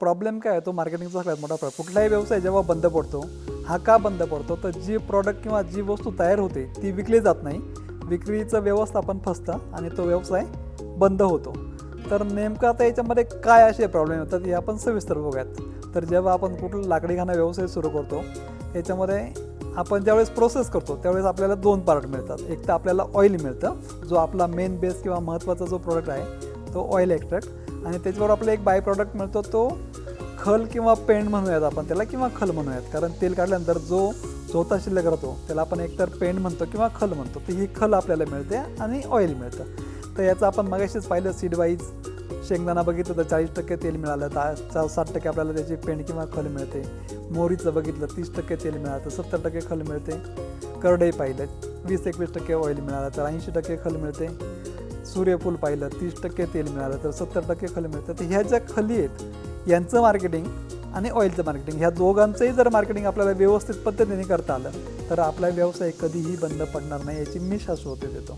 Problem काय आहे तो मार्केटिंगचा सगळ्यात मोठा प्रॉब्लेम. कुठलाही व्यवसाय जेव्हा बंद पडतो, हा का बंद पडतो, तर जी प्रॉडक्ट किंवा जी वस्तू तयार होते ती विकली जात नाही, विक्रीचं व्यवस्थापन फसतं आणि तो व्यवसाय बंद होतो. तर नेमकं आता याच्यामध्ये काय असे प्रॉब्लेम येतात हे आपण सविस्तर बघूयात. तर जेव्हा आपण कुठला लाकडी घाणा व्यवसाय सुरू करतो, याच्यामध्ये आपण ज्यावेळेस प्रोसेस करतो त्यावेळेस आपल्याला 2 पार्ट मिळतात. एक तर आपल्याला ऑइल मिळतं, जो आपला मेन बेस किंवा महत्त्वाचा जो प्रोडक्ट आहे तो ऑइल एक्स्ट्रॅक्ट, आणि त्याच्यावर आपला एक बाय प्रॉडक्ट मिळतो तो खल किंवा पेंड म्हणूयात आपण त्याला, किंवा खल म्हणूयात, कारण तेल काढल्यानंतर जो चौथा शिल्लक राहतो त्याला आपण एकतर पेंड म्हणतो किंवा खल म्हणतो. तर ही खल आपल्याला मिळते आणि ऑइल मिळतं. तर याचं आपण मगाशीच पाहिलं सीड वाईज. शेंगदाणा बघितलं तर 40% तेल मिळालं, 60% आपल्याला त्याची पेंड किंवा खल मिळते. मोहरीचं बघितलं 30% तेल मिळालं तर 70% खल मिळते. करडई पाहिलं 20-21% ऑइल मिळालं तर 80% खल मिळते. सूर्यफूल पाहिलं 30% तेल मिळालं तर 70% खल मिळतं. तर ह्या ज्या खली आहेत यांचं मार्केटिंग आणि ऑइलचं मार्केटिंग, ह्या दोघांचंही जर मार्केटिंग आपल्याला व्यवस्थित पद्धतीने करता आलं तर आपला व्यवसाय कधीही बंद पडणार नाही, याची मी शाश्वती देतो.